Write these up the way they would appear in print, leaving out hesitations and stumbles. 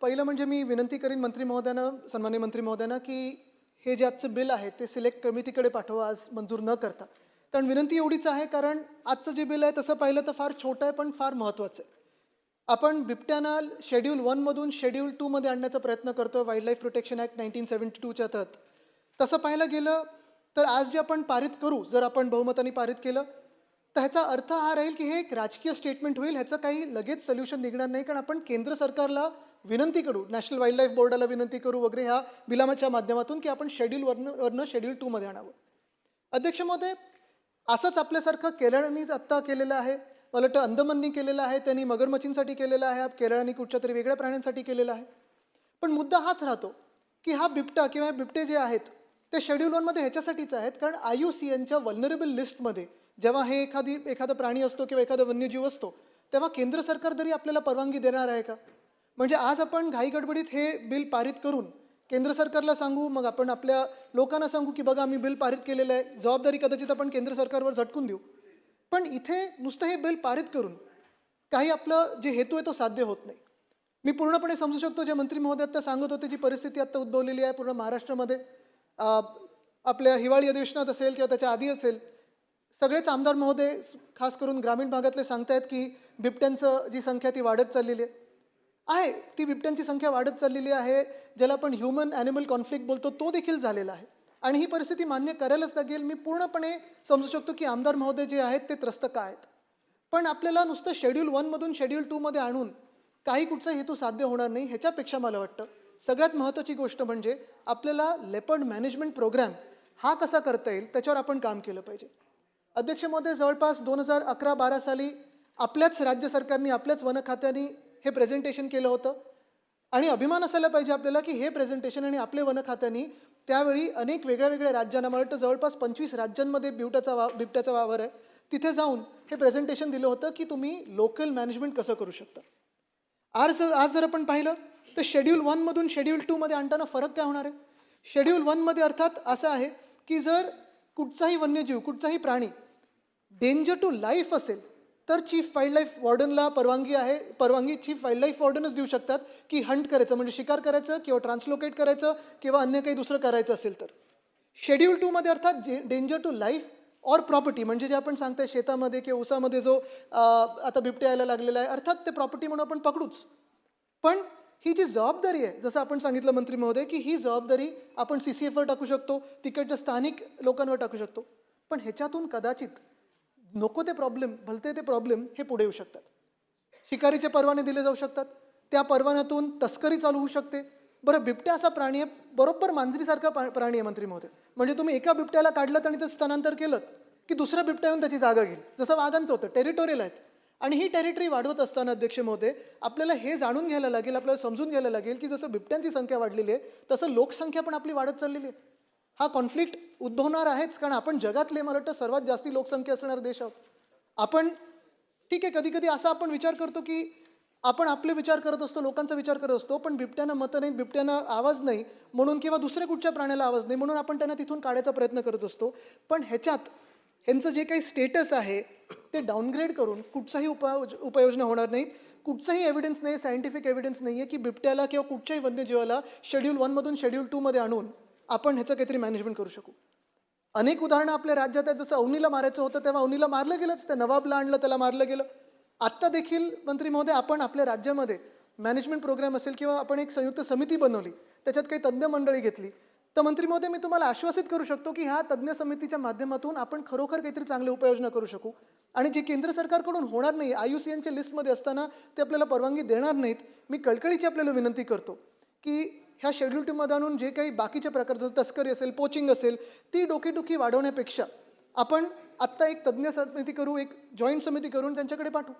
पहिलं म्हणजे मी विनंती करीन मंत्री महोदयांना, सन्माननीय मंत्री महोदयांना, की हे जे आजचं बिल आहे ते सिलेक्ट कमिटीकडे पाठवा आज मंजूर न करता. कारण विनंती एवढीच आहे, कारण आजचं जे बिल आहे तसं पाहिलं तर फार छोटं आहे पण फार महत्त्वाचं आहे. आपण बिबट्याना शेड्यूल 1 मधून शेड्यूल 2 मध्ये आणण्याचा प्रयत्न करतो वाईल्ड लाईफ प्रोटेक्शन ॲक्ट 1972च्या तहत. तसं पाहायला गेलं तर आज जे आपण पारित करू, जर आपण बहुमताने पारित केलं, तर ह्याचा अर्थ हा राहील की हे एक राजकीय स्टेटमेंट होईल. ह्याचं काही लगेच सोल्युशन निघणार नाही, कारण आपण केंद्र सरकारला विनंती करू, नॅशनल वाईल्ड लाईफ बोर्डाला विनंती करू वगैरे ह्या बिलाच्या माध्यमातून, की आपण शेड्यूल वरनं शेड्यूल 2 मध्ये आणावं. अध्यक्ष महोदय, असंच आपल्यासारखं केरळनी आत्ता केलेलं आहे. मला वाटतं अंदमाननी केलेलं आहे, त्यांनी मगरमच्छींसाठी केलेलं आहे, केरळाने कुठच्या तरी वेगळ्या प्राण्यांसाठी केलेलं आहे. पण मुद्दा हाच राहतो की हा बिबटा किंवा हे बिबटे जे आहेत ते शेड्यूल 1 मध्ये ह्याच्यासाठीच आहेत, कारण IUCNच्या वल्नरेबल लिस्टमध्ये जेव्हा हे एखादा प्राणी असतो किंवा एखादा वन्यजीव असतो, तेव्हा केंद्र सरकार तरी आपल्याला परवानगी देणार आहे का? म्हणजे आज आपण घाईगडबडीत हे बिल पारित करून केंद्र सरकारला सांगू, मग आपण आपल्या लोकांना सांगू की बघा आम्ही बिल पारित केलेलं आहे, जबाबदारी कदाचित आपण केंद्र सरकारवर झटकून देऊ. पण इथे नुसतं हे बिल पारित करून काही आपलं जे हेतू आहे तो साध्य होत नाही. मी पूर्णपणे समजू शकतो जे मंत्री महोदय आत्ता सांगत होते, जी परिस्थिती आत्ता उद्भवलेली आहे पूर्ण महाराष्ट्रामध्ये. आपल्या हिवाळी अधिवेशनात असेल किंवा त्याच्या आधी असेल, सगळेच आमदार महोदय खास करून ग्रामीण भागातले सांगतायत की बिबट्यांचं जी संख्या ती वाढत चाललेली आहे. ती बिबट्यांची संख्या वाढत चाललेली आहे. ज्याला आपण ह्युमन ॲनिमल कॉन्फ्लिक्ट बोलतो तो देखील झालेला आहे. आणि ही परिस्थिती मान्य करायलाच लागेल. मी पूर्णपणे समजू शकतो की आमदार महोदय जे आहेत ते त्रस्त का आहेत. पण आपल्याला नुसतं शेड्यूल 1 मधून शेड्यूल 2 मध्ये आणून काही कुठचा हेतू साध्य होणार नाही. ह्याच्यापेक्षा मला वाटतं सगळ्यात महत्त्वाची गोष्ट म्हणजे आपल्याला लेपर्ड मॅनेजमेंट प्रोग्राम हा कसा करता येईल त्याच्यावर आपण काम केलं पाहिजे. अध्यक्ष महोदय, जवळपास 2011-12 साली आपल्याच राज्य सरकारने, आपल्याच वन खात्याने हे प्रेझेंटेशन केलं होतं. आणि अभिमान असायला पाहिजे आपल्याला की हे प्रेझेंटेशन आणि आपले वन खात्याने त्यावेळी अनेक वेगळ्या राज्यांना, मला वाटतं जवळपास 25 राज्यांमध्ये बिबट्याचा वावर आहे, तिथे जाऊन हे प्रेझेंटेशन दिलं होतं की तुम्ही लोकल मॅनेजमेंट कसं करू शकता. आज जर आपण पाहिलं तर शेड्यूल 1 मधून शेड्यूल 2 मध्ये आणताना फरक काय होणार आहे? शेड्यूल 1 मध्ये अर्थात असं आहे की जर कुठचाही वन्यजीव, कुठचाही प्राणी डेंजर टू लाईफ असेल तर चीफ वाईल्ड लाईफ वॉर्डनला परवानगी आहे. परवानगी चीफ वाईल्ड लाईफ वॉर्डनच देऊ शकतात की हंट करायचं म्हणजे शिकार करायचं किंवा ट्रान्सलोकेट करायचं किंवा अन्य काही दुसरं करायचं असेल तर. शेड्यूल 2 मध्ये अर्थात danger to life or property, म्हणजे जे आपण सांगताय शेतामध्ये किंवा ऊसामध्ये जो आता बिबटे यायला लागलेला आहे, अर्थात ते प्रॉपर्टी म्हणून आपण पकडूच. पण ही जी जबाबदारी आहे, जसं आपण सांगितलं मंत्री महोदय, की ही जबाबदारी आपण CCFवर टाकू शकतो, तिकडच्या स्थानिक लोकांवर टाकू शकतो. पण ह्याच्यातून कदाचित नको ते प्रॉब्लेम, भलते ते प्रॉब्लेम हे पुढे येऊ शकतात. शिकारीचे परवाने दिले जाऊ शकतात, त्या परवान्यातून तस्करी चालू होऊ शकते. बरं, बिबट्या असा प्राणी आहे, बरोबर मांजरीसारखा प्राणी आहे मंत्री महोदय. म्हणजे तुम्ही एका बिबट्याला काढलं आणि ते स्थलांतर केलं की दुसरा बिबट्या येऊन त्याची जागा घेईल, जसं वाघांचं होतं. टेरिटोरियल आहेत. आणि ही टेरिटरी वाढवत असताना अध्यक्ष महोदय आपल्याला हे जाणून घ्यायला लागेल, आपल्याला समजून घ्यायला लागेल की जसं बिबट्यांची संख्या वाढलेली आहे तसं लोकसंख्या पण आपली वाढत चाललेली आहे. हा कॉन्फ्लिक्ट उद्भवणार आहेच, कारण आपण जगातले मला वाटतं सर्वात जास्ती लोकसंख्या असणारा देश आहोत. आपण ठीक आहे, कधी कधी असा आपण विचार करतो की आपण आपले विचार करत असतो, लोकांचा विचार करत असतो, पण बिबट्यानं मतं नाही, बिबट्यानं आवाज नाही म्हणून किंवा दुसऱ्या कुठच्या प्राण्याला आवाज नाही म्हणून आपण त्यांना तिथून काढायचा प्रयत्न करत असतो. पण ह्यांचं जे काही स्टेटस आहे ते डाऊनग्रेड करून कुठचाही उपाययोजना होणार नाही. कुठचाही एव्हिडन्स नाही, सायंटिफिक एव्हिडन्स नाही आहे की बिबट्याला किंवा कुठच्याही वन्यजीवाला शेड्यूल 1 मधून शेड्यूल 2 मध्ये आणून आपण ह्याचं काहीतरी मॅनेजमेंट करू शकू. अनेक उदाहरणं आपल्या राज्यात आहेत. जसं अवनीला मारायचं होतं तेव्हा अवनीला मारलं गेलंच, त्या नवाबला आणलं त्याला मारलं गेलं. आत्ता देखील मंत्री महोदय आपण आपल्या राज्यामध्ये मॅनेजमेंट प्रोग्राम असेल किंवा आपण एक संयुक्त समिती बनवली, त्याच्यात काही तज्ज्ञ मंडळी घेतली, तर मंत्री महोदय मी तुम्हाला आश्वासित करू शकतो की ह्या तज्ज्ञ समितीच्या माध्यमातून आपण खरोखर काहीतरी चांगली उपाययोजना करू शकू. आणि जे केंद्र सरकारकडून होणार नाही, IUCNच्या लिस्टमध्ये असताना ते आपल्याला परवानगी देणार नाहीत, मी कळकळीची आपल्याला विनंती करतो की ह्या शेड्यूल 2 मध्ये आणून जे काही बाकीचे प्रकार जसं तस्करी असेल, पोचिंग असेल, ती डोकेदुखी वाढवण्यापेक्षा आपण आत्ता एक तज्ज्ञ समिती करू, एक जॉईंट समिती करून त्यांच्याकडे पाठवू.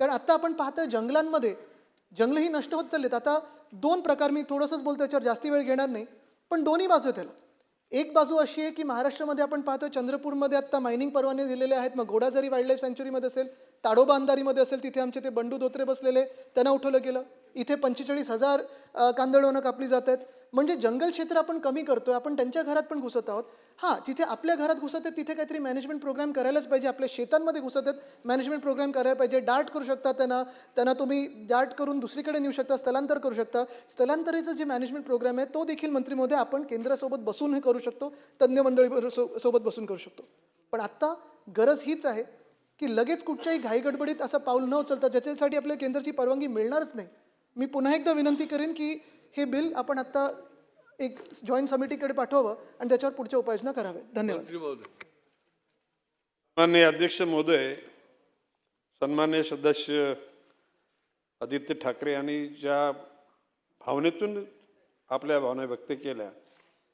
कारण आत्ता आपण पाहतोय जंगलांमध्ये जंगलही नष्ट होत चाललेत. आता 2 प्रकार, मी थोडंसंच बोलतो, याच्यावर जास्ती वेळ घेणार नाही, पण दोन्ही बाजू आहेत त्याला. एक बाजू अशी आहे की महाराष्ट्रामध्ये आपण पाहतोय चंद्रपूरमध्ये आत्ता मायनिंग परवाने दिलेले आहेत. मग घोडाझरी वाईल्ड लाईफ सँच्युरीमध्ये असेल, ताडोबा अंधारीमध्ये असेल, तिथे आमचे ते बंडू धोत्रे बसलेले, त्यांना उठवलं गेलं. इथे 45,000 कांदळवनं कापली जात आहेत. म्हणजे जंगल क्षेत्र आपण कमी करतोय, आपण त्यांच्या घरात पण घुसत आहोत. हां, जिथे आपल्या घरात घुसत आहेत तिथे काहीतरी मॅनेजमेंट प्रोग्राम करायलाच पाहिजे. आपल्या शेतांमध्ये घुसत आहेत मॅनेजमेंट प्रोग्राम करायला पाहिजे. डार्ट करू शकता त्यांना त्यांना तुम्ही डार्ट करून दुसरीकडे नेऊ शकता, स्थलांतर करू शकता. स्थलांतरीचं जे मॅनेजमेंट प्रोग्राम आहे तो देखील मंत्री महोदय आपण केंद्रासोबत बसून हे करू शकतो, तज्ज्ञ मंडळी सोबत बसून करू शकतो. पण आत्ता गरज हीच आहे की लगेच कुठच्याही घाईगडबडीत असं पाऊल न उचलता ज्याच्यासाठी आपल्याला केंद्राची परवानगी मिळणारच नाही. मी पुन्हा एकदा विनंती करेन की हे बिल आपण आत्ता एक जॉईंट समितीकडे पाठवावं आणि त्याच्यावर पुढच्या उपाययोजना कराव्या. धन्यवाद. माननीय अध्यक्ष महोदय, सन्मान्य सदस्य आदित्य ठाकरे यांनी ज्या भावनेतून आपल्या भावना व्यक्त केल्या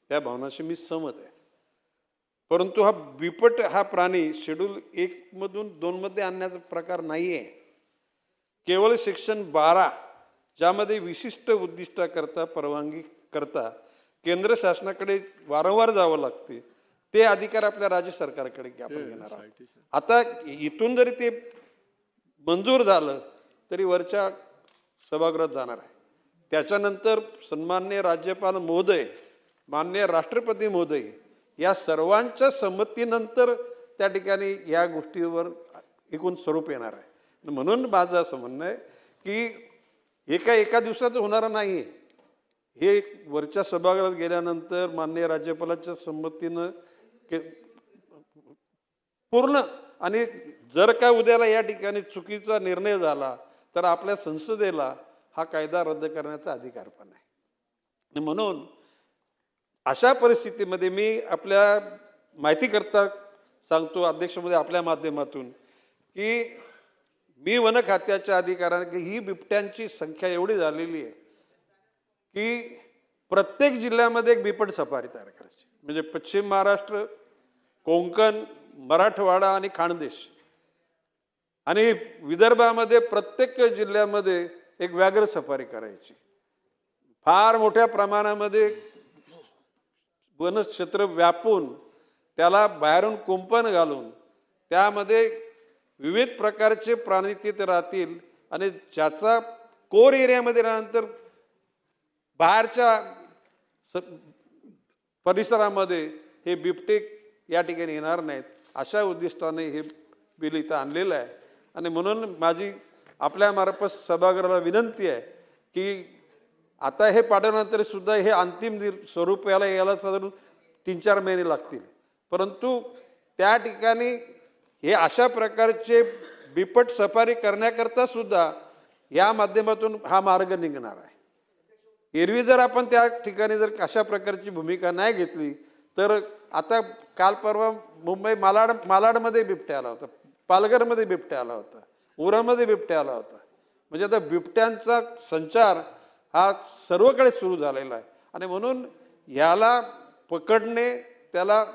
त्या भावनाशी मी सहमत आहे. परंतु हा बिबट हा प्राणी शेड्यूल 1 मधून 2 मध्ये आणण्याचा प्रकार नाही आहे. केवळ सेक्शन 12 ज्यामध्ये विशिष्ट उद्दिष्टाकरता परवानगी करता केंद्र शासनाकडे वारंवार जावं लागते ते अधिकार आपल्या राज्य सरकारकडे आपण घेणार आहोत. आता इथून जरी ते मंजूर झालं तरी वरच्या सभागृहात जाणार आहे. त्याच्यानंतर सन्माननीय राज्यपाल महोदय, माननीय राष्ट्रपती महोदय या सर्वांच्या संमतीनंतर त्या ठिकाणी या गोष्टीवर एकूण स्वरूप येणार आहे. म्हणून माझं असं म्हणणं आहे की एका दिवसात होणार नाही. हे वरच्या सभागृहात गेल्यानंतर माननीय राज्यपालाच्या संमतीनं पूर्ण, आणि जर का उद्याला या ठिकाणी चुकीचा निर्णय झाला तर आपल्या संसदेला हा कायदा रद्द करण्याचा अधिकार पण आहे. म्हणून अशा परिस्थितीमध्ये मी आपल्या माहितीकरता सांगतो अध्यक्ष महोदय आपल्या माध्यमातून की मी वन खात्याच्या अधिकाऱ्यांना ही बिबट्यांची संख्या एवढी झालेली आहे की प्रत्येक जिल्ह्यामध्ये एक बिबट सफारी तयार करायची. म्हणजे पश्चिम महाराष्ट्र, कोकण, मराठवाडा आणि खानदेश आणि विदर्भामध्ये प्रत्येक जिल्ह्यामध्ये एक व्याघ्र सफारी करायची. फार मोठ्या प्रमाणामध्ये वनक्षेत्र व्यापून त्याला बाहेरून कुंपण घालून त्यामध्ये विविध प्रकारचे प्राणी तिथे राहतील आणि ज्याचा कोर एरियामध्ये राहिल्यानंतर बाहेरच्या परिसरामध्ये हे बिबटे या ठिकाणी येणार नाहीत अशा उद्दिष्टाने हे बिल इथं आणलेलं आहे. आणि म्हणून माझी आपल्यामार्फत सभागृहाला विनंती आहे की आता हे पाठवल्यानंतर सुद्धा हे अंतिम स्वरूप याला साधारण 3-4 महिने लागतील. परंतु त्या ठिकाणी हे अशा प्रकारचे बिबट सफारी करण्याकरता सुद्धा या माध्यमातून हा मार्ग निघणार आहे. एरवी जर आपण त्या ठिकाणी जर अशा प्रकारची भूमिका नाही घेतली तर आता काल परवा मुंबई मालाडमध्ये बिबट्या आला होता, पालघरमध्ये बिबट्या आला होता, उरामध्ये बिबट्या आला होता. म्हणजे आता बिबट्यांचा संचार हा सर्वकडे सुरू झालेला आहे. आणि म्हणून याला पकडणे, त्याला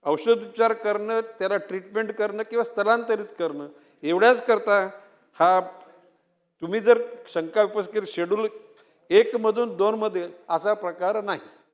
औषधोपचार करणं, त्याला ट्रीटमेंट करणं किंवा स्थलांतरित करणं एवढ्याच करता हा तुम्ही जर शंका उपस्थित केली शेड्यूल 1 मधून 2 मध्ये असा प्रकार नाही.